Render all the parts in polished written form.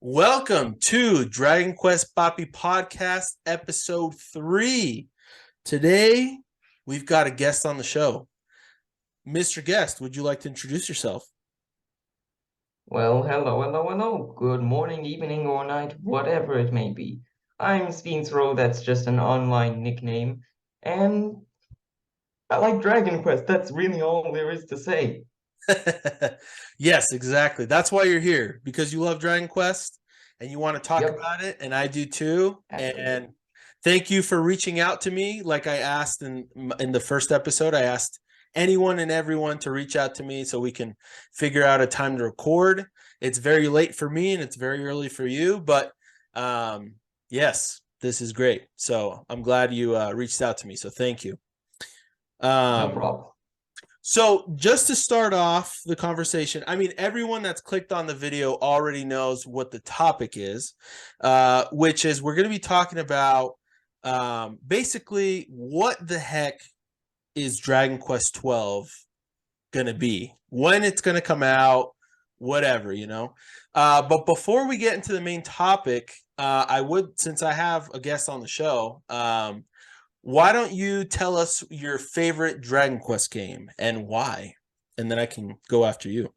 Welcome to Dragon Quest Poppy Podcast, Episode 3. Today, we've got a guest on the show. Mr. Guest, would you like to introduce yourself? Well, hello. Good morning, evening, or night, whatever it may be. I'm Speensro, that's just an online nickname, and I like Dragon Quest. That's really all there is to say. Yes, exactly. That's why you're here, because you love Dragon Quest and you want to talk Yep, about it, and I do too. absolutely. And thank you for reaching out to me. Like I asked in the first episode, I asked anyone and everyone to reach out to me so we can figure out a time to record. It's very late for me and it's very early for you, but yes, this is great. So I'm glad you reached out to me. So thank you. No Um, problem. so just to start off the conversation, I mean, everyone that's clicked on the video already knows what the topic is, which is we're going to be talking about basically what the heck is Dragon Quest 12 going to be, when it's going to come out, whatever. But before we get into the main topic, I would, since I have a guest on the show, why don't you tell us your favorite Dragon Quest game and why? And then I can go after you.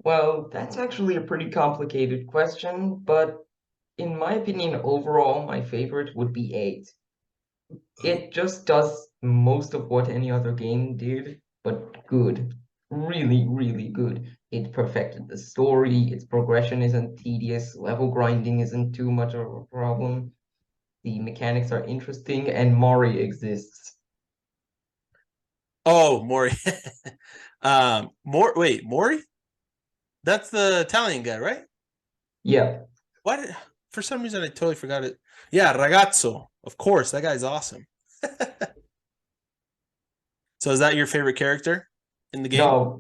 Well, that's actually a pretty complicated question, but in my opinion, overall, my favorite would be 8. It just does most of what any other game did, but good. Really good. It perfected the story, its progression isn't tedious, level grinding isn't too much of a problem, the mechanics are interesting, and Mori exists. Oh, Mori. Wait, Mori? That's the Italian guy, right? Yeah. Why did for some reason I totally forgot it. Yeah, Ragazzo. Of course, that guy's awesome. So is that your favorite character in the game? No,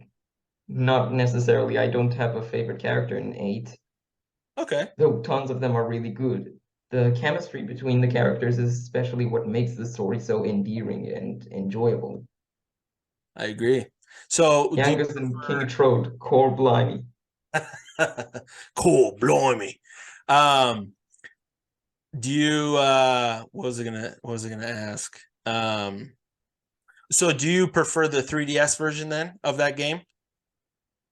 not necessarily. I don't have a favorite character in 8, Okay, though tons of them are really good. The chemistry between the characters is especially what makes the story so endearing and enjoyable. I agree. So do Yangus and King Trode, core blimey. you cool, blimey. Um do you what was I gonna ask? So do you prefer the 3DS version then of that game?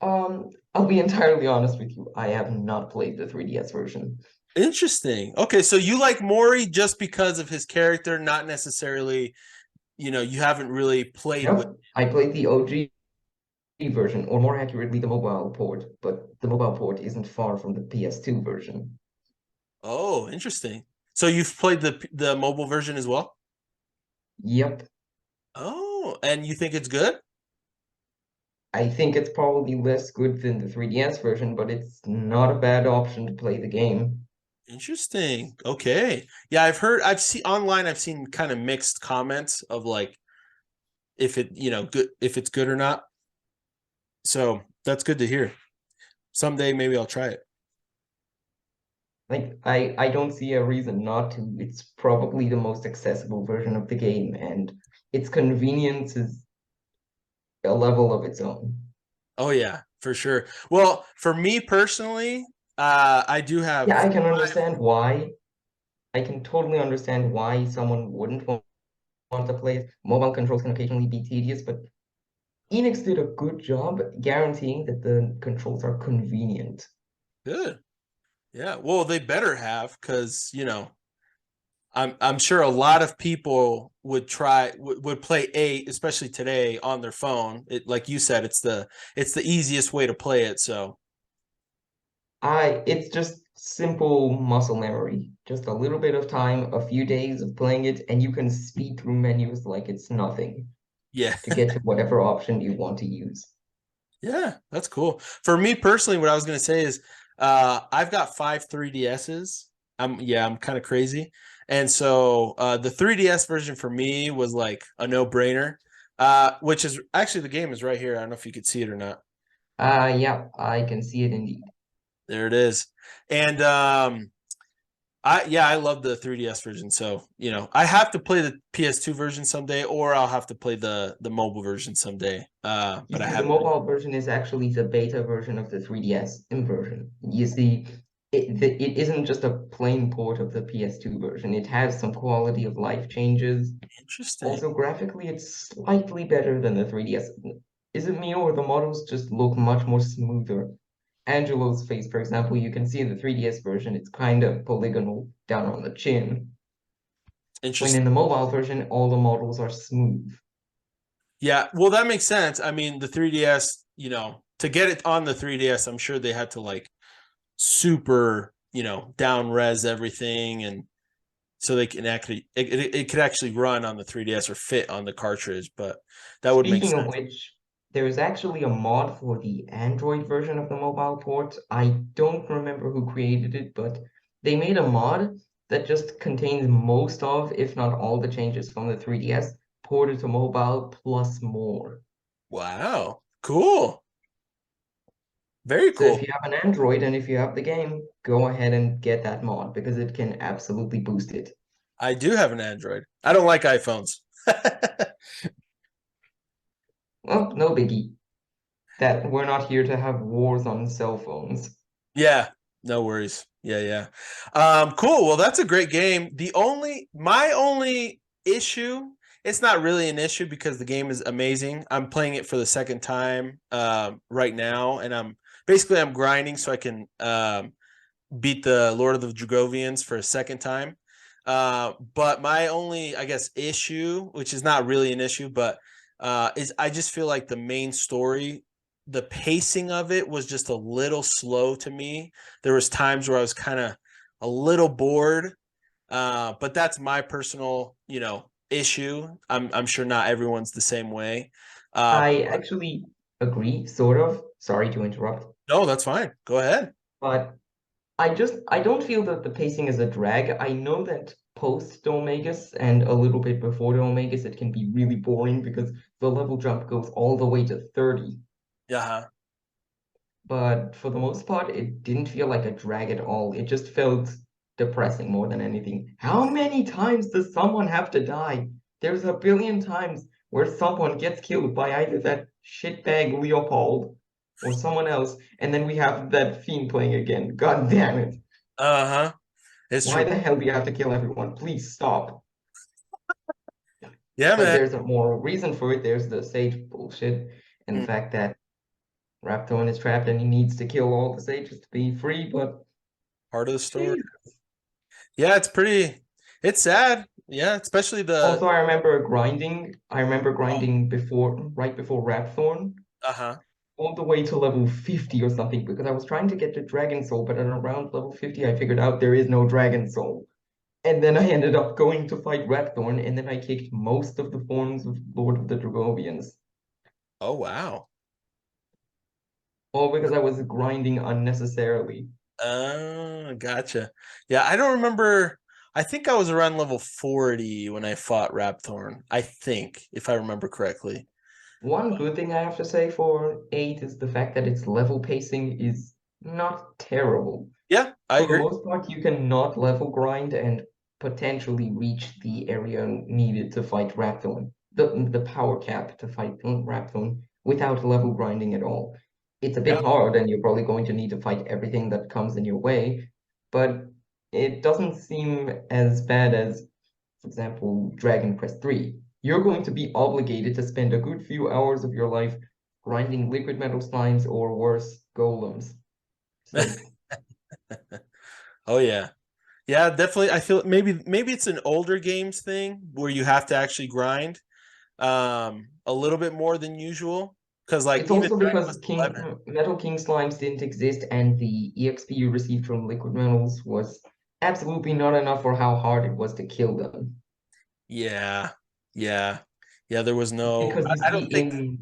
I'll be entirely honest with you. I have not played the 3DS version. Interesting. Okay, so you like Mori just because of his character, not necessarily, you haven't really played with. Nope. I played the OG version, or more accurately, the mobile port, but the mobile port isn't far from the PS2 version. Oh, interesting. So you've played the mobile version as well? Yep. Oh, and you think it's good? I think it's probably less good than the 3DS version, but it's not a bad option to play the game. Interesting. Okay. Yeah, I've seen online, I've seen kind of mixed comments of like if good, if it's good or not. So that's good to hear. Someday maybe I'll try it. Like, I don't see a reason not to. It's probably the most accessible version of the game, and its convenience is a level of its own. Oh yeah, for sure. Well, for me personally, I do have Yeah, I can understand why. I can totally understand why someone wouldn't want to play it. Mobile controls can occasionally be tedious, but Enix did a good job guaranteeing that the controls are convenient. good. Yeah. Well, they better have because I'm sure a lot of people would play 8, especially today on their phone. It, like you said, it's the easiest way to play it. So It's just simple muscle memory. Just a little bit of time, a few days of playing it, and you can speed through menus like it's nothing yeah, to get to whatever option you want to use. yeah, that's cool. For me personally, what I was gonna say is, I've got 5 3DSs. I'm kind of crazy, and so the 3DS version for me was like a no brainer. Which is actually the game is right here. I don't know if you could see it or not. Yeah, I can see it indeed. There it is. And I love the 3DS version. So I have to play the PS2 version someday, or I'll have to play the mobile version someday. You But I see, the haven't been. mobile version is actually the beta version of the 3DS version. You see, it isn't just a plain port of the PS2 version. It has some quality of life changes. Interesting. Also, graphically, it's slightly better than the 3DS. Is it me or the models just look much more smoother? Angelo's face, for example, you can see in the 3DS version, it's kind of polygonal down on the chin. When in Interesting. the mobile version, all the models are smooth. Yeah, well, that makes sense. I mean, the 3DS, to get it on the 3DS, I'm sure they had to like super, down res everything, and so they can actually it could actually run on the 3DS or fit on the cartridge. But that would make Speaking of sense. which, there is actually a mod for the Android version of the mobile port. I don't remember who created it, but they made a mod that just contains most of, if not all, the changes from the 3DS ported to mobile plus more. Wow, cool, very So if cool. you have an Android and if you have the game, go ahead and get that mod because it can absolutely boost it. I do have an Android. I don't like iPhones. Well, no biggie. That we're not here to have wars on cell phones. Yeah, no worries. Yeah, yeah. Cool. Well, that's a great game. My only issue, it's not really an issue because the game is amazing. I'm playing it for the second time right now, and I'm grinding so I can beat the Lord of the Dragovians for a second time. But my only, I guess, issue, which is not really an issue, but is I just feel like the main story, the pacing of it was just a little slow to me. There was times where I was kind of a little bored, but that's my personal, issue. I'm sure not everyone's the same way. I actually agree, sort of. Sorry to interrupt, No, that's fine. Go ahead. but I don't feel that the pacing is a drag. I know that post Omegas and a little bit before the Omegas it can be really boring because the level jump goes all the way to 30. Yeah. But for the most part, it didn't feel like a drag at all. It just felt depressing more than anything. How many times does someone have to die? There's a billion times where someone gets killed by either that shitbag Leopold or someone else, and then we have that fiend playing again. God damn it. Uh-huh. It's Why true. the hell do you have to kill everyone? Please stop. Yeah, But man. there's a moral reason for it. There's the sage bullshit and the Mm, fact that Raptor is trapped and he needs to kill all the sages to be free, but part of the story. Jesus. Yeah, it's sad. Yeah, especially the Also, I remember grinding right before Rapthorn, uh-huh. all the way to level 50 or something, because I was trying to get to Dragon Soul, but at around level 50, I figured out there is no Dragon Soul. And then I ended up going to fight Rapthorn, and then I kicked most of the forms of Lord of the Dragovians. Oh wow. All because I was grinding unnecessarily. Gotcha. Yeah, I don't remember. I think I was around level 40 when I fought Rapthorn. I think, if I remember correctly. One good thing I have to say for 8 is the fact that its level pacing is not terrible. Yeah, I For the agree. most part, you can not level grind and potentially reach the area needed to fight Rapthorn, the power cap to fight Rapthorn without level grinding at all. It's a bit Yeah. hard, and you're probably going to need to fight everything that comes in your way, but it doesn't seem as bad as, for example, Dragon Quest III. You're going to be obligated to spend a good few hours of your life grinding liquid metal slimes or worse, golems. So Oh yeah. Yeah, definitely. I feel maybe it's an older games thing where you have to actually grind a little bit more than usual because like it's even also Dragon because Quest King 11. Metal King slimes didn't exist, and the EXP you received from liquid metals was absolutely not enough for how hard it was to kill them. Yeah. Yeah. Yeah, there was no Because you I see, don't think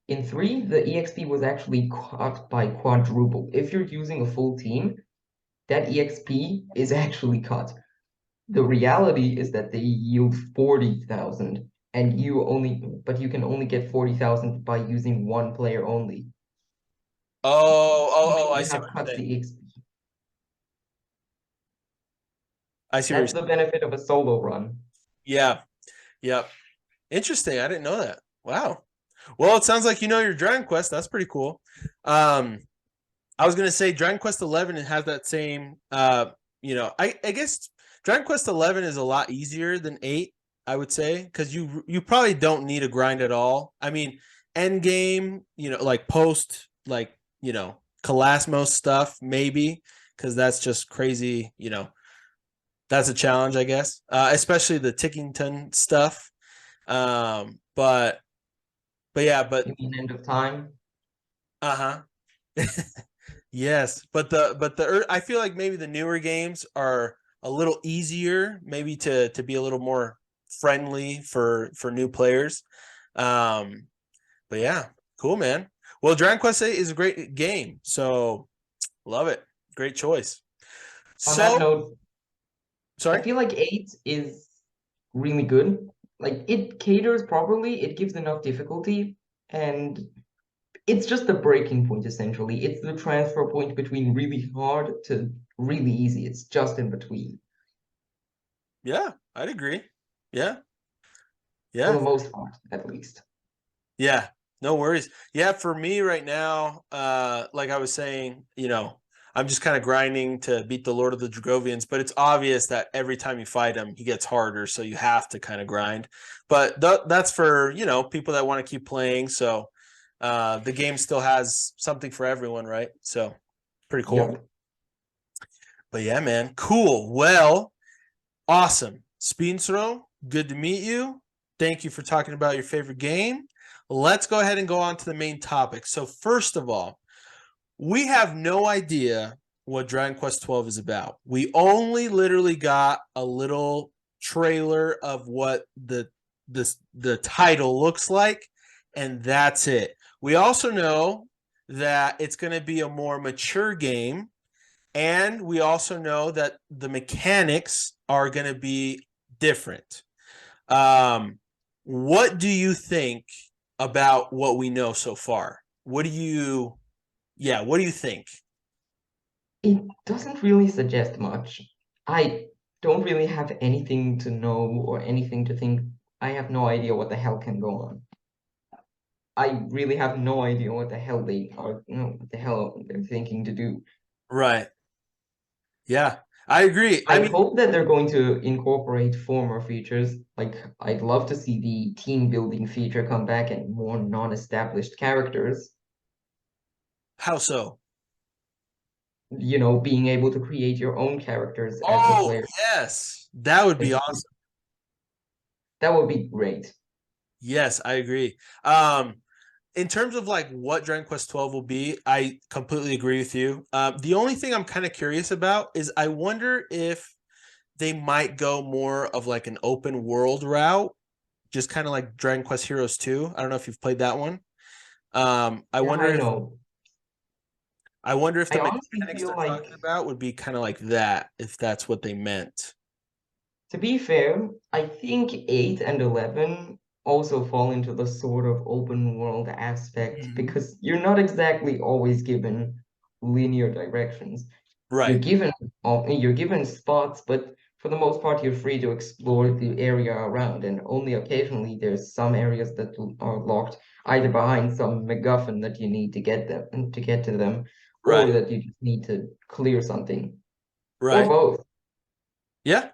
in three, the EXP was actually cut by quadruple. If you're using a full team, that EXP is actually cut. The reality is that they yield 40,000, and but you can only get 40,000 by using one player only. oh, Even I you see what have you're cut saying. the EXP. I see what you're That's the saying. benefit of a solo run. Yeah. Yep. Interesting. I didn't know that. Wow. Well, it sounds like you know your Dragon Quest. That's pretty cool. Um, I was gonna say Dragon Quest 11 has that same. I guess Dragon Quest 11 is a lot easier than 8. I would say because you probably don't need a grind at all. I mean, end game, like post, like Kalasmos stuff maybe because that's just crazy. That's a challenge, I guess. Especially the Tickington stuff. But yeah, You but mean end of time? uh huh. Yes, but I feel like maybe the newer games are a little easier, maybe to be a little more friendly for new players. Um, but yeah, cool, man. Well, Dragon Quest 8 is a great game, so love it. Great choice. On that So, note, I sorry. feel like 8 is really good. Like it caters properly, it gives enough difficulty, and it's just the breaking point essentially. It's the transfer point between really hard to really easy. It's just in between, Yeah, I'd agree. Yeah, for yeah. the most part, at least. Yeah, no worries. Yeah, for me right now, like I was saying, I'm just kind of grinding to beat the Lord of the Dragovians, but it's obvious that every time you fight him, he gets harder, so you have to kind of grind. But that's for, people that want to keep playing, so the game still has something for everyone, right? So, pretty cool. Yep. But yeah, man, cool. Well, awesome. Speensro, good to meet you. Thank you for talking about your favorite game. Let's go ahead and go on to the main topic. So, first of all, we have no idea what Dragon Quest 12 is about. We only literally got a little trailer of what the title looks like, and that's it. We also know that it's going to be a more mature game, and we also know that the mechanics are going to be different. Um, what do you think about what we know so far? What do you think? It doesn't really suggest much. I don't really have anything to know or anything to think. I have no idea what the hell can go on. I really have no idea what the hell what the hell they're thinking to do. Right. Yeah, I agree. I I mean, hope that they're going to incorporate former features. Like, I'd love to see the team building feature come back and more non-established characters. how so? Being able to create your own characters as the Oh, player. yes. That would be Like, awesome. that would be great. Yes, I agree. In terms of like what Dragon Quest 12 will be, I completely agree with you. The only thing I'm kind of curious about is I wonder if they might go more of like an open world route, just kind of like Dragon Quest Heroes 2. I don't know if you've played that one. I Yeah, wonder I if know. the I honestly mechanics feel they're like, talking about would be kind of like that, if that's what they meant. to be fair, I think 8 and 11 also fall into the sort of open world aspect Mhm. because you're not exactly always given linear directions. You're Right, given you're given spots, but for the most part, you're free to explore the area around, and only occasionally there's some areas that are locked either behind some MacGuffin that you need to get to them, or right, that you just need to clear something, or right. both. Yeah,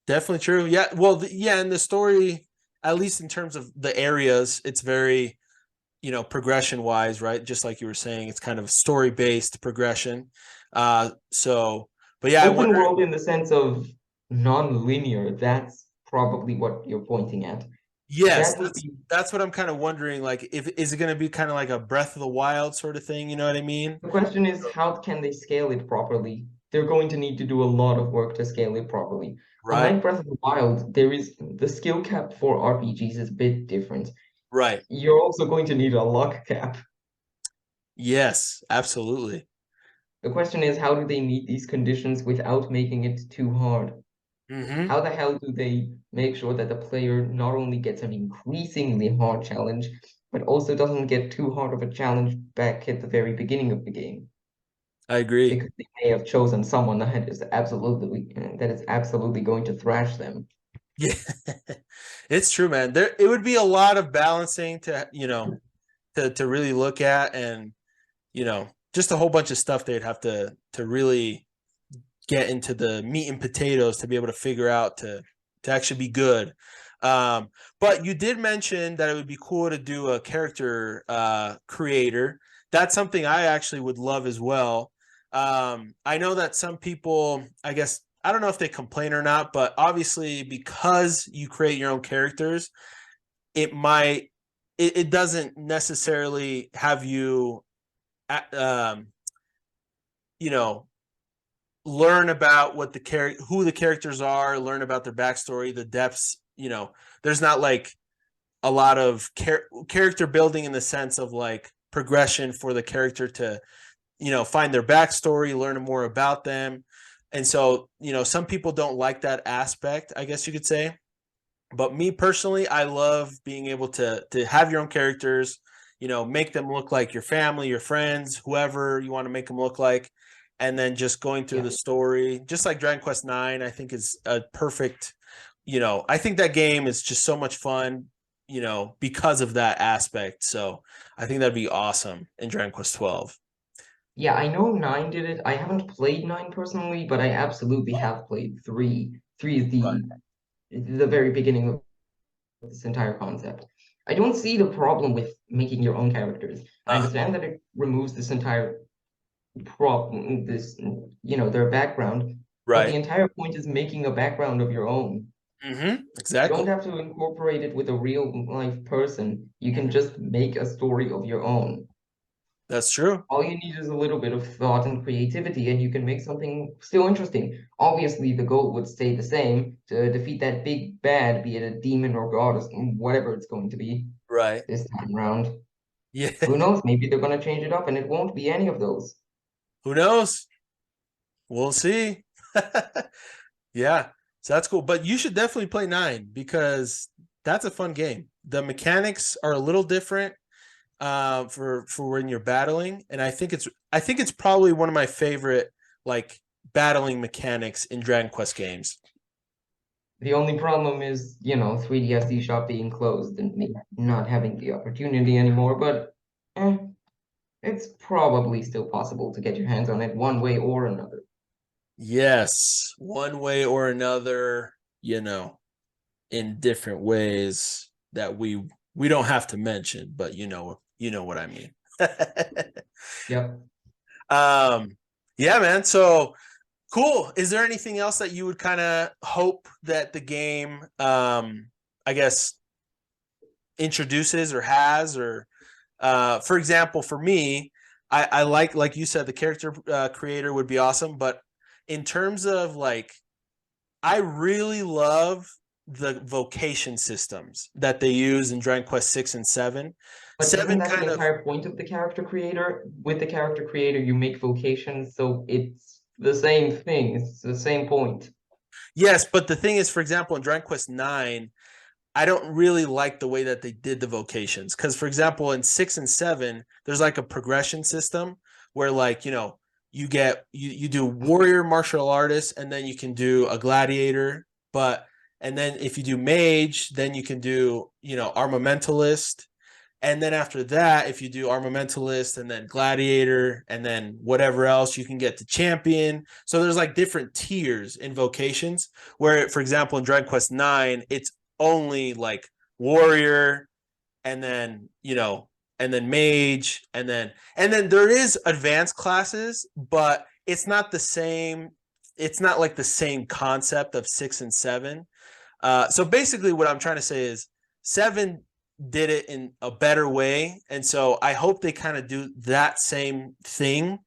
definitely true. Yeah, well, yeah, and the story, at least in terms of the areas, it's very, progression wise, right? Just like you were saying, it's kind of story based progression. But yeah, I Open wonder. world in the sense of non-linear, that's probably what you're pointing at. Yes, That would that's be that's what I'm kind of wondering. Like, if is it going to be kind of like a Breath of the Wild sort of thing? You know what I mean? the question is how can they scale it properly? They're going to need to do a lot of work to scale it properly. Right, Unlike Breath of the Wild, there is the skill cap for RPGs is a bit different. right. You're also going to need a luck cap. Yes, absolutely. The question is how do they meet these conditions without making it too hard? Hmm. How the hell do they make sure that the player not only gets an increasingly hard challenge, but also doesn't get too hard of a challenge back at the very beginning of the game? I agree. because they may have chosen someone that is absolutely going to thrash them. Yeah, it's true, man. It would be a lot of balancing to to really look at, and just a whole bunch of stuff they'd have to really get into the meat and potatoes to be able to figure out to actually be good. But you did mention that it would be cool to do a character creator. That's something I actually would love as well. I know that some people, I guess, I don't know if they complain or not, but obviously because you create your own characters, it might it doesn't necessarily have you um, you know learn about what who the characters are, learn about their backstory, the depths. There's not like a lot of character building in the sense of like progression for the character to find their backstory, learn more about them. And so some people don't like that aspect, I guess you could say. But me personally, I love being able to have your own characters, make them look like your family, your friends, whoever you want to make them look like, and then just going through Yeah. the story, just like Dragon Quest Nine. I think is a perfect. I think that game is just so much fun, because of that aspect. So I think that'd be awesome in Dragon Quest 12. Yeah, I know 9 did it. I haven't played 9 personally, but I absolutely have played 3. 3 is Right. the very beginning of this entire concept. I don't see the problem with making your own characters. I Uh, understand that it removes this entire problem, their background, but the right. entire point is making a background of your own. You don't Exactly. have to incorporate it with a real life person. You can Mhm. just make a story of your own. That's true. All you need is a little bit of thought and creativity, and you can make something still interesting. Obviously, the goal would stay the same to defeat that big bad, be it a demon or god or whatever it's going to be Right. this time around. Yeah. Who knows? Maybe they're going to change it up and it won't be any of those. Who knows? We'll see. Yeah. So that's cool. But you should definitely play nine because that's a fun game. The mechanics are a little different for when you're battling. And I think it's probably one of my favorite like battling mechanics in Dragon Quest games. The only problem is, 3DS eShop being closed and me not having the opportunity anymore, but eh, it's probably still possible to get your hands on it one way or another. Yes. One way or another, in different ways that we don't have to mention, but you know what I mean. Yep. um yeah, man. So cool. Is there anything else that you would kind of hope that the game I guess introduces or has, or for example, for me, I like you said, the character creator would be awesome, but in terms of like I really love the vocation systems that they use in Dragon Quest 6 and 7. But isn't 7 that the kind of entire point of the character creator? With the character creator, you make vocations, so it's the same thing. It's the same point. yes, but the thing is, for example, in Dragon Quest 9, I don't really like the way that they did the vocations. Because, for example, in 6 and 7, there's like a progression system where, like, you do warrior martial artist, and then you can do a gladiator. And then if you do mage, then you can do, armamentalist. And then after that, if you do armamentalist and then gladiator and then whatever else, you can get to champion. So there's like different tiers in vocations. Where, for example, in Dragon Quest 9, it's only like warrior and then and then mage and then there is advanced classes, but it's not like the same concept of 6 and 7. So basically what I'm trying to say is 7 did it in a better way, and so I hope they kind of do that same thing,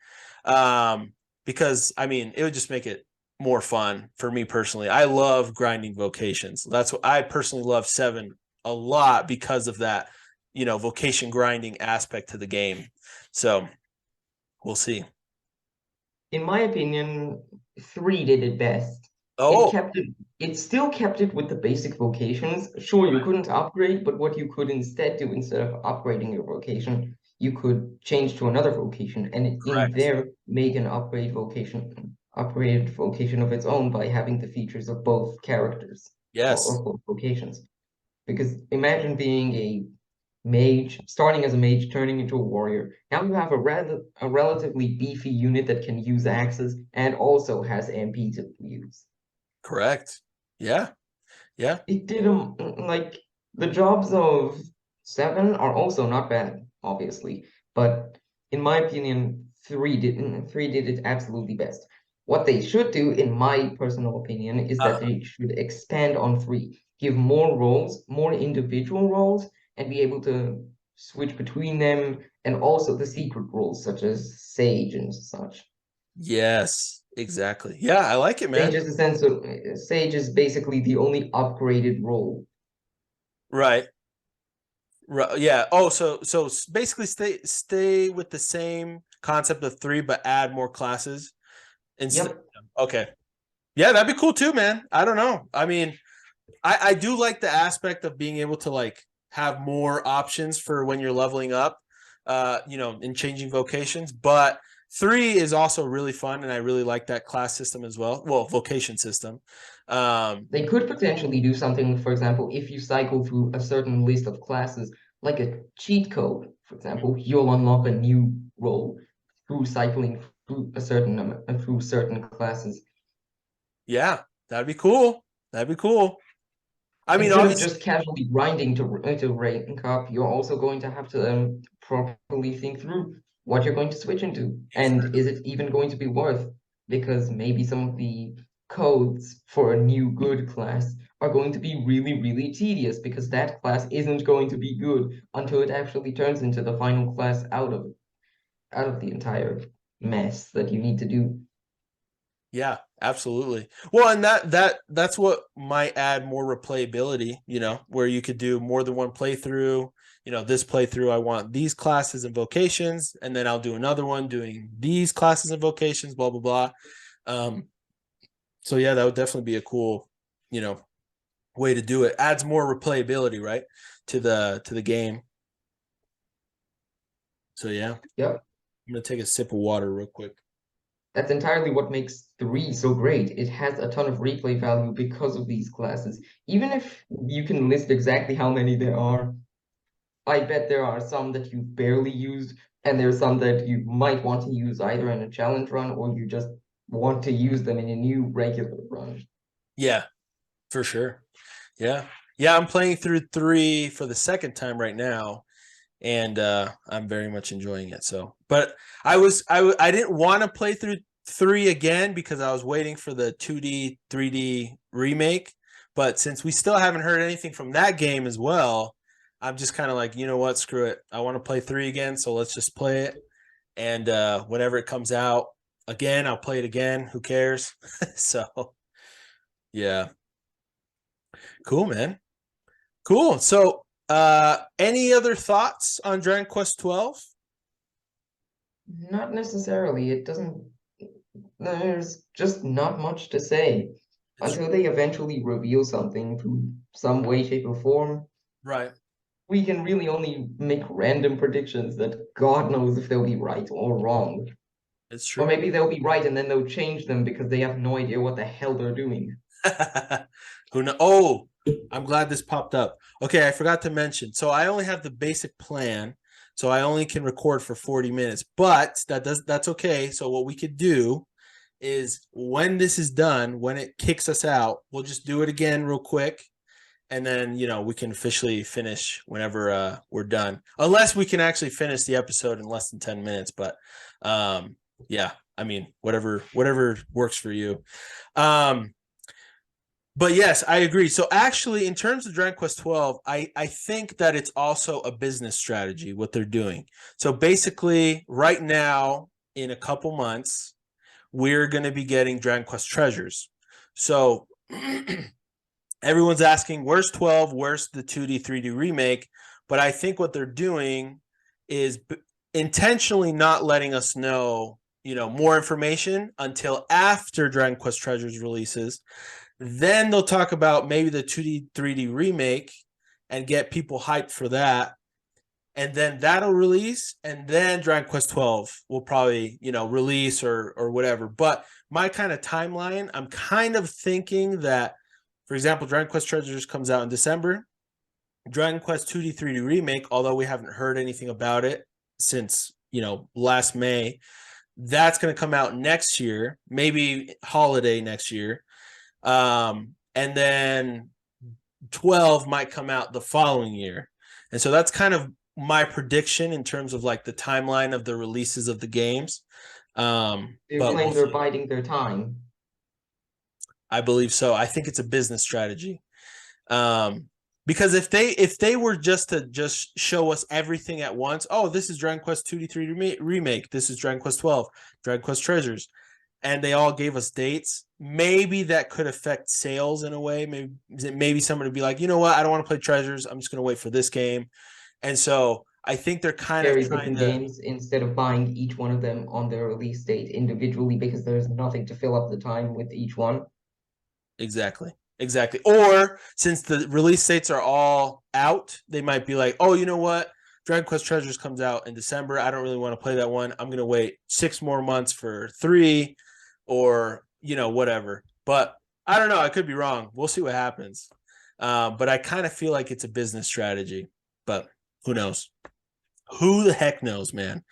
because I mean it would just make it more fun for me personally. I love grinding vocations. That's what I personally love 7 a lot because of that, vocation grinding aspect to the game. So we'll see. In my opinion, 3 did it best. It Oh, kept it, it still kept it with the basic vocations. Sure, you right. couldn't upgrade, but what you could instead do instead of upgrading your vocation you could change to another vocation and in Correct. there make an upgraded vocation of its own by having the features of both characters or Yes. of both vocations. Because imagine being a mage, starting as a mage, turning into a warrior. Now you have a relatively beefy unit that can use axes and also has MP to use. Correct. Yeah. Yeah. It did like the jobs of seven are also not bad, obviously, but in my opinion, three did it absolutely best. What they should do, in my personal opinion, is that Uh, they should expand on three, give more roles, more individual roles, and be able to switch between them, and also the secret roles such as Sage and such. yes. Exactly. Yeah, I like it, man. Sage is basically the only upgraded role. Right. Right. Yeah. Oh, so basically stay with the same concept of three, but add more classes instead. Yep. Okay. Yeah, that'd be cool too, man. I don't know. I mean, I do like the aspect of being able to like have more options for when you're leveling up, and changing vocations. But three is also really fun, and I really like that class system as well. Well, vocation system. They could potentially do something, for example, if you cycle through a certain list of classes, like a cheat code, for example, you'll unlock a new role through cycling through certain classes. yeah, that'd be cool. That'd be cool. I mean, Instead of obviously, just casually grinding to rank up, you're also going to have to properly think through what you're going to switch into, and is it even going to be worth? Because maybe some of the codes for a new good class are going to be really, really tedious because that class isn't going to be good until it actually turns into the final class out of the entire mess that you need to do. yeah, absolutely. Well, and that's what might add more replayability, where you could do more than one playthrough. This playthrough I want these classes and vocations, and then I'll do another one doing these classes and vocations, blah blah blah. So yeah, that would definitely be a cool, you know, way to do it. Adds more replayability, right, to the game. So yeah, Yep. I'm gonna take a sip of water real quick. That's entirely what makes 3 so great. It has a ton of replay value because of these classes. Even if you can list exactly how many there are, I bet there are some that you barely used, and there's some that you might want to use either in a challenge run or you just want to use them in a new regular run. Yeah, for sure. Yeah. Yeah, I'm playing through 3 for the second time right now, and I'm very much enjoying it. So, but I didn't want to play through 3 again because I was waiting for the 2D 3D remake, but since we still haven't heard anything from that game as well, I'm just kind of like, you know what, screw it. I want to play 3 again, so let's just play it, and whenever it comes out again, I'll play it again. Who cares? So, yeah. Cool, man. Cool. So, any other thoughts on Dragon Quest 12? Not necessarily. It doesn't, there's just not much to say. It's Until they eventually reveal something through some way, shape, or form, right. we can really only make random predictions that God knows if they'll be right or wrong. It's Or true. maybe they'll be right and then they'll change them because they have no idea what the hell they're doing. Who know? Oh, I'm glad this popped up. Okay, I forgot to mention. So I only have the basic plan, so I only can record for 40 minutes. But that's okay. So what we could do is when this is done, when it kicks us out, we'll just do it again real quick, and then we can officially finish whenever we're done, unless we can actually finish the episode in less than 10 minutes. But yeah, I mean, whatever works for you. But yes, I agree. So actually, in terms of Dragon Quest 12, I think that it's also a business strategy what they're doing. So basically, right now, in a couple months, we're going to be getting Dragon Quest treasures. So everyone's asking, where's 12? Where's the 2D, 3D remake? But I think what they're doing is intentionally not letting us know, more information until after Dragon Quest Treasures releases. Then they'll talk about maybe the 2D, 3D remake and get people hyped for that. and then that'll release, and then Dragon Quest 12 will probably, release or whatever. But my kind of timeline, I'm kind of thinking that, for example, Dragon Quest Treasures comes out in December. Dragon Quest 2D 3D remake, although we haven't heard anything about it since, last May, that's going to come out next year, maybe holiday next year. And then 12 might come out the following year. And so that's kind of my prediction in terms of like the timeline of the releases of the games. They're But saying we'll they're see. biding their time. I believe so. I think it's a business strategy. Because if they were just to just show us everything at once, oh, this is Dragon Quest 2D 3 remake, this is Dragon Quest 12, Dragon Quest Treasures, and they all gave us dates, maybe that could affect sales in a way. Maybe somebody would be like, you know what, I don't want to play Treasures, I'm just going to wait for this game. And so I think they're kind of Very trying different to. games instead of buying each one of them on their release date individually because there's nothing to fill up the time with each one. Exactly. Exactly. Or since the release dates are all out, they might be like, oh, you know what? Dragon Quest Treasures comes out in December. I don't really want to play that one. I'm going to wait 6 more months for 3 or, whatever. But I don't know. I could be wrong. We'll see what happens. But I kind of feel like it's a business strategy. But who knows? Who the heck knows, man?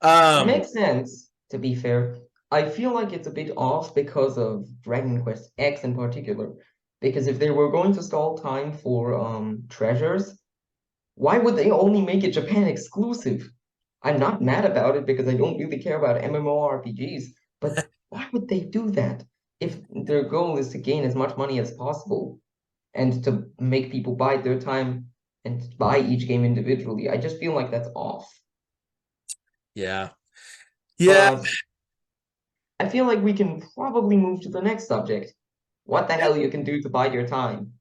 It makes sense, to be fair. I feel like it's a bit off because of Dragon Quest X in particular. Because if they were going to stall time for treasures, why would they only make it Japan exclusive? I'm not mad about it because I don't really care about MMORPGs, but why would they do that if their goal is to gain as much money as possible and to make people bide their time and buy each game individually? I just feel like that's off. Yeah. Yeah. But I feel like we can probably move to the next subject. What the hell you can do to bide your time?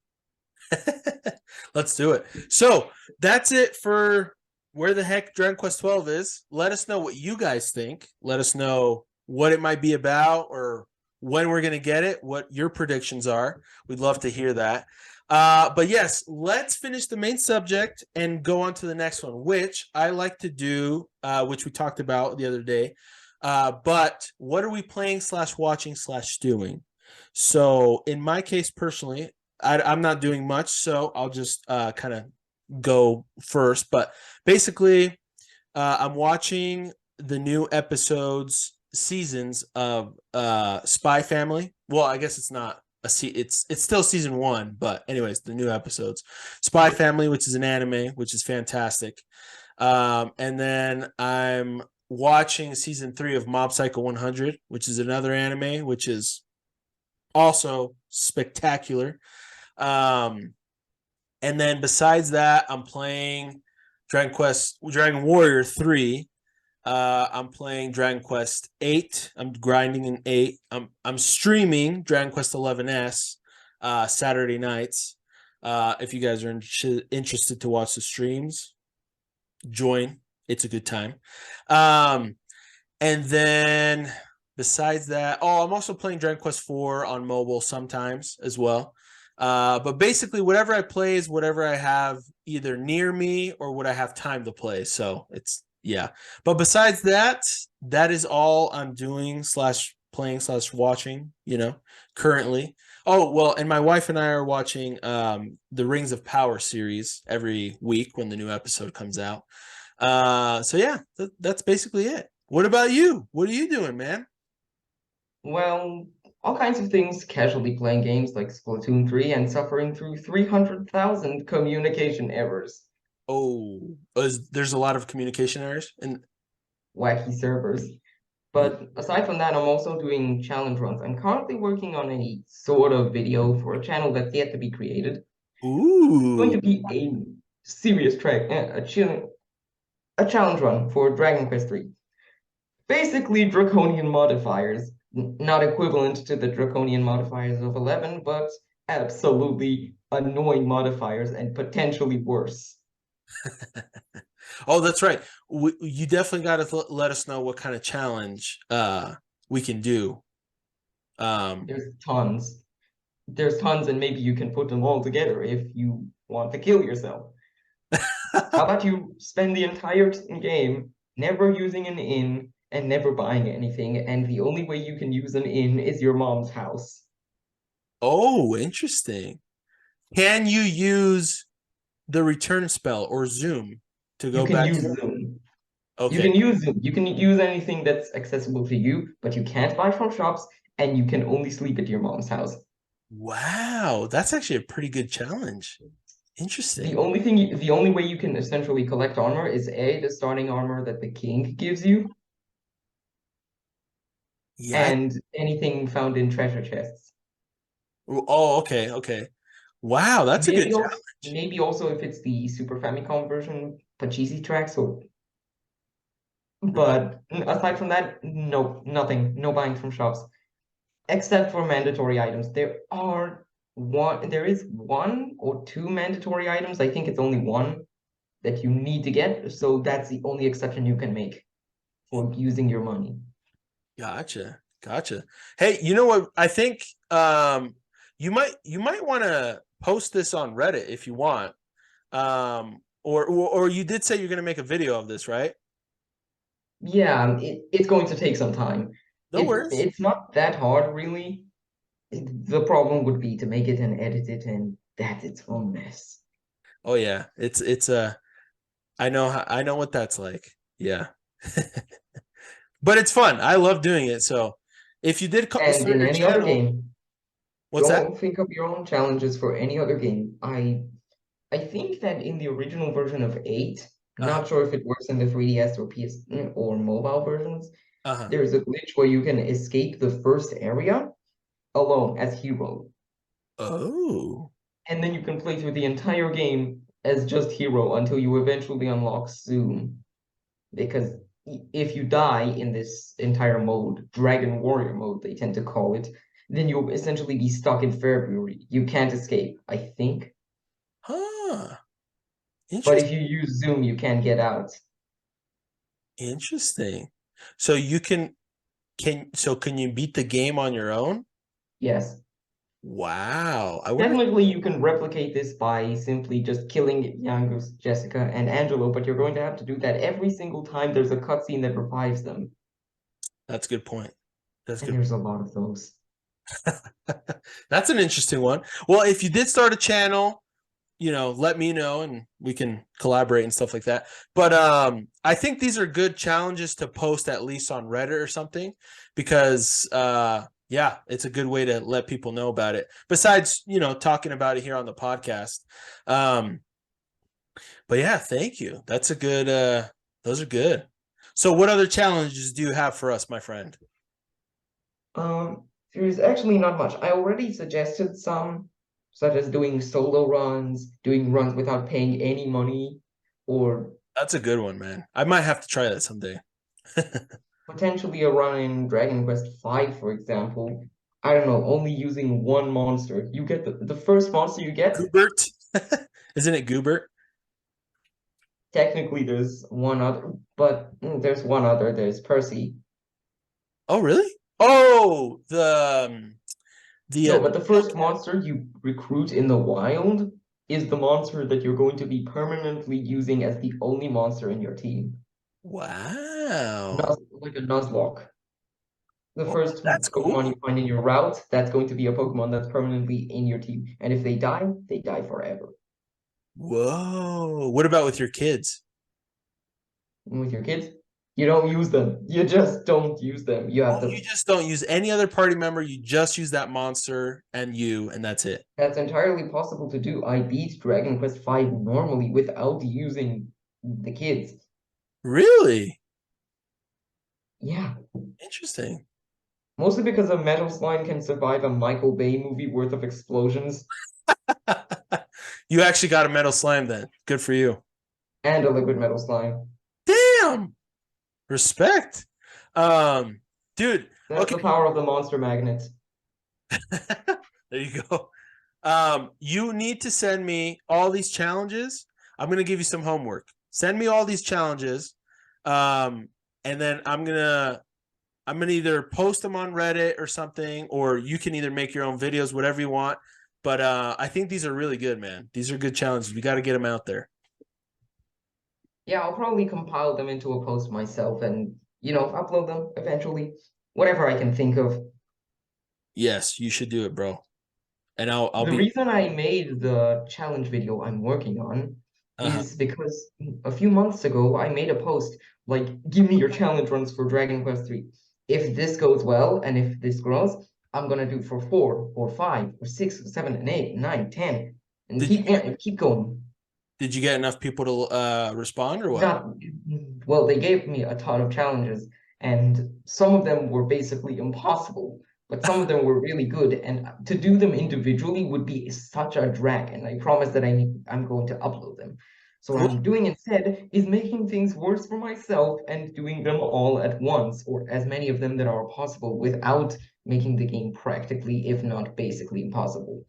Let's do it. So that's it for where the heck Dragon Quest 12 is. Let us know what you guys think. Let us know what it might be about or when we're going to get it, what your predictions are. We'd love to hear that. But yes, let's finish the main subject and go on to the next one, which I like to do, which we talked about the other day. But what are we playing / watching / doing? So in my case personally, I'm not doing much, so I'll just kind of go first. But basically, I'm watching the new seasons of Spy Family. Well, I guess it's not it's still season 1, but anyways, the new episodes. Spy Family, which is an anime, which is fantastic. And then I'm watching season 3 of Mob Psycho 100, which is another anime, which is also spectacular. Um, and then besides that, I'm playing Dragon Warrior 3. I'm playing Dragon Quest 8. I'm grinding in 8. I'm streaming Dragon Quest 11S Saturday nights. If you guys are interested to watch the streams, join. It's a good time. And then besides that, I'm also playing Dragon Quest 4 on mobile sometimes as well. But basically, whatever I play is whatever I have either near me or what I have time to play. So it's, yeah. But besides that, that is all I'm doing / playing / watching, currently. Oh, well, and my wife and I are watching the Rings of Power series every week when the new episode comes out. So yeah, that's basically it. What about you? What are you doing, man? Well, all kinds of things, casually playing games like Splatoon 3 and suffering through 300,000 communication errors, Oh, there's a lot of communication errors, and wacky servers. But aside from that, I'm also doing challenge runs. I'm currently working on a sort of video for a channel that's yet to be created. It's going ooh, to be a serious track, a challenge run for Dragon Quest 3. Basically, draconian modifiers, not equivalent to the draconian modifiers of 11, but absolutely annoying modifiers and potentially worse. oh, that's right. You definitely got to let us know what kind of challenge we can do. Um, There's tons. There's tons, and maybe you can put them all together if you want to kill yourself. How about you spend the entire game never using an inn and never buying anything, and the only way you can use an inn is your mom's house. Oh, interesting. Can you use the return spell or zoom to You go can back use to Zoom. You okay. can use Zoom. You can use anything that's accessible to you, but you can't buy from shops, and you can only sleep at your mom's house. Wow, that's actually a pretty good challenge. Interesting. The only way you can essentially collect armor is A, the starting armor that the king gives you, Yeah. and anything found in treasure chests. Oh, okay, okay. Wow, that's a good challenge. Maybe also if it's the Super Famicom version, Pachisi tracks, or Right. but aside from that, no, nothing, no buying from shops, except for mandatory items. There is one or two mandatory items. I think it's only one that you need to get, so that's the only exception you can make for using your money. Gotcha. Gotcha. Hey, you know what? I think you might want to post this on Reddit if you want. Or you did say you're going to make a video of this, right? Yeah, it's going to take some time. No worries. It's not that hard, really. The problem would be to make it and edit it, and that's its own mess. Oh yeah, it's I know what that's like. Yeah. But it's fun. I love doing it. So, if you did And start in your any other channel, game, what's that? don't think of your own challenges for any other game. I think that in the original version of 8, Uh-huh. not sure if it works in the 3DS or PS or mobile versions, Uh-huh. there's a glitch where you can escape the first area alone as hero. Oh. And then you can play through the entire game as just hero until you eventually unlock Zoom. Because if you die in this entire mode, Dragon Warrior mode, they tend to call it, then you'll essentially be stuck in February. You can't escape, I think. Huh. But Interesting. if you use Zoom, you can get out. Interesting. So you can you beat the game on your own? Yes. Wow. I wonder. Technically, you can replicate this by simply just killing Yangus, Jessica, and Angelo, but you're going to have to do that every single time there's a cutscene that revives them. That's a good point. That's And good. there's a lot of those. That's an interesting one. Well, if you did start a channel, let me know and we can collaborate and stuff like that. But I think these are good challenges to post at least on Reddit or something because yeah, it's a good way to let people know about it. Besides, talking about it here on the podcast. Um but yeah, thank you. That's a good those are good. So what other challenges do you have for us, my friend? There's actually not much. I already suggested some, such as doing solo runs, doing runs without paying any money, or That's a good one, man. I might have to try that someday. potentially a run in Dragon Quest V, for example. I don't know, only using one monster. You get the first monster you get, Goobert? Isn't it Goobert? technically there's one other, but there's one other, there's Percy. Oh, really? Oh, the No, but the male first cat. monster you recruit in the wild is the monster that you're going to be permanently using as the only monster in your team. Wow. Like a Nuzlocke. The Oh, first that's Pokemon you cool. find in your route, that's going to be a Pokemon that's permanently in your team. And if they die forever. Whoa. What about with your kids? And with your kids, you don't use them. You just don't use them. You have Oh, you the just don't use any other party member. You just use that monster and that's it. That's entirely possible to do. I beat Dragon Quest V normally without using the kids. Really? Yeah. Interesting. Mostly because a metal slime can survive a Michael Bay movie worth of explosions You actually got a metal slime then. Good for you. and a liquid metal slime. Damn. Respect. Um, dude, That's the okay. power of the monster magnet. There you go. You need to send me all these challenges. I'm gonna give you some homework. Send me all these challenges, um, and then I'm gonna either post them on Reddit or something, or you can either make your own videos, whatever you want. But I think these are really good, man. These are good challenges. We got to get them out there. Yeah, I'll probably compile them into a post myself and, upload them eventually. Whatever I can think of. Yes, you should do it, bro. And I'll The be reason I made the challenge video I'm working on uh-huh. is because a few months ago I made a post like, give me your challenge runs for Dragon Quest 3. If this goes well and if this grows, I'm gonna do for 4 or 5 or 6 or 7 and 8, 9, 10, and Did you keep going. did you get enough people to respond or what? Not well, they gave me a ton of challenges, and some of them were basically impossible, but some of them were really good. And to do them individually would be such a drag. And I promise that I'm going to upload them. So what Cool. I'm doing instead is making things worse for myself and doing them all at once, or as many of them that are possible, without making the game practically, if not basically, impossible.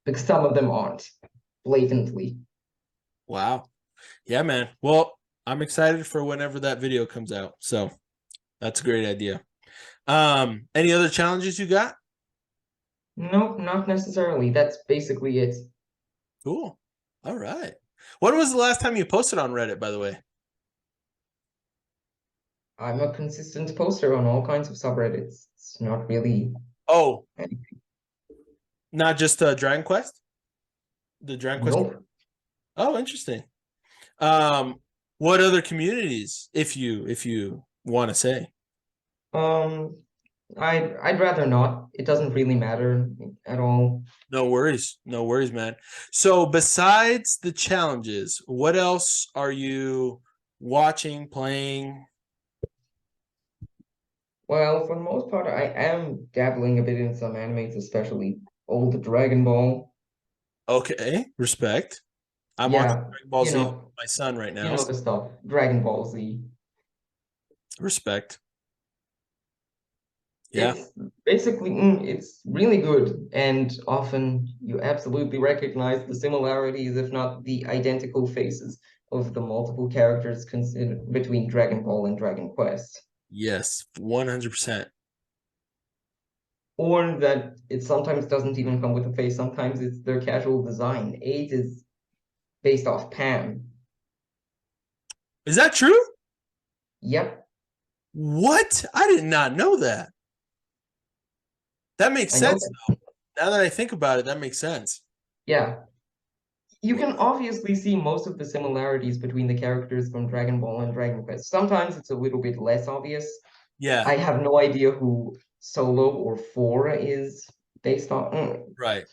Because some of them aren't blatantly. Wow. Yeah, man. Well, I'm excited for whenever that video comes out. So that's a great idea. Any other challenges you got? No, not necessarily. That's basically it. Cool. All right. When was the last time you posted on Reddit, by the way? I'm a consistent poster on all kinds of subreddits. It's not really Oh, anything. not just Dragon Quest? The Dragon Quest. Nope. Oh, interesting. Um, what other communities, if you want to say? Um, I'd rather not. It doesn't really matter at all. No worries. No worries, man. So besides the challenges, what else are you watching, playing? Well, for the most part, I am dabbling a bit in some animes, especially old Dragon Ball. Okay, respect. I'm watching Yeah, Dragon Ball Z with my son right you now. know So the stuff. Dragon Ball Z. respect. Yeah. It's basically, it's really good, and often you absolutely recognize the similarities, if not the identical faces of the multiple characters considered between Dragon Ball and Dragon Quest. Yes, 100%. Or that it sometimes doesn't even come with a face, sometimes it's their casual design. 8 is based off Pam. Is that true? Yep, What? I did not know that. That makes I know sense that. though. Now that I think about it, that makes sense. Yeah, you can obviously see most of the similarities between the characters from Dragon Ball and Dragon Quest. Sometimes it's a little bit less obvious. Yeah, I have no idea who Solo or Four is based on, right.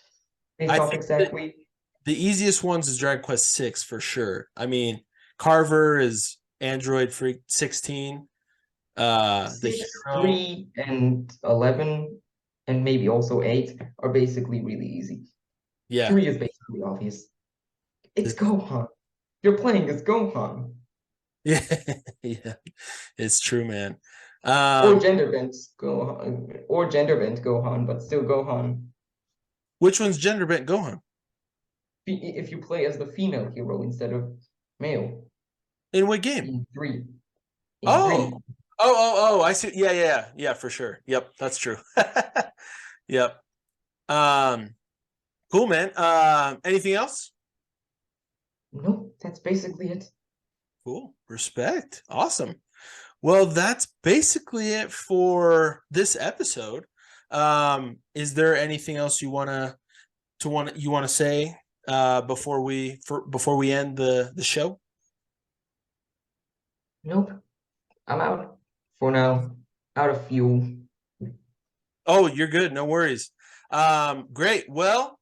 based I off think that exactly. the easiest ones is Dragon Quest 6 for sure. I mean, Carver is Android Freak 16. The Six, hero. 3, and 11, and maybe also 8 are basically really easy. Yeah. 3 is basically obvious. It's Gohan. You're playing as Gohan. Yeah. Yeah. It's true, man. Or Um, gender bent Gohan. Or gender bent Gohan, but still Gohan. which one's gender bent Gohan? If you play as the female hero instead of male In what game? in 3. In Oh, 3. I see. Yeah, yeah, yeah, for sure. Yep, that's true. Yep. Um, cool, man. Anything else? No, that's basically it. Cool. Respect. Awesome. Well, that's basically it for this episode. Is there anything else you want to say before we end the show? Nope. I'm out for now. Out of fuel. Oh, you're good. No worries. Great. Well,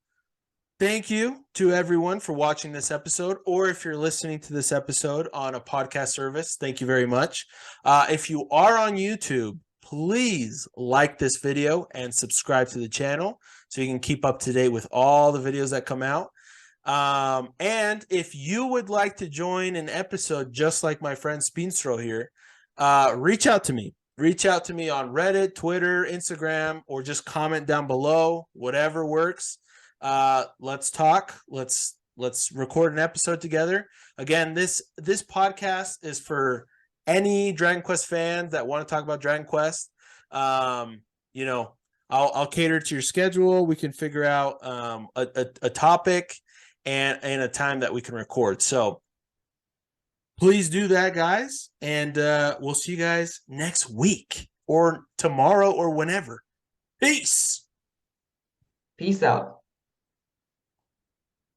thank you to everyone for watching this episode, or if you're listening to this episode on a podcast service, thank you very much. If you are on YouTube, please like this video and subscribe to the channel so you can keep up to date with all the videos that come out. And if you would like to join an episode just like my friend Speensro here, reach out to me. Reach out to me on Reddit, Twitter, Instagram, or just comment down below, whatever works. Let's talk. Let's record an episode together. Again, this podcast is for any Dragon Quest fans that want to talk about Dragon Quest. You know, I'll cater to your schedule. We can figure out a topic and a time that we can record. So Please do that, guys. And we'll see you guys next week or tomorrow or whenever. Peace. Peace out.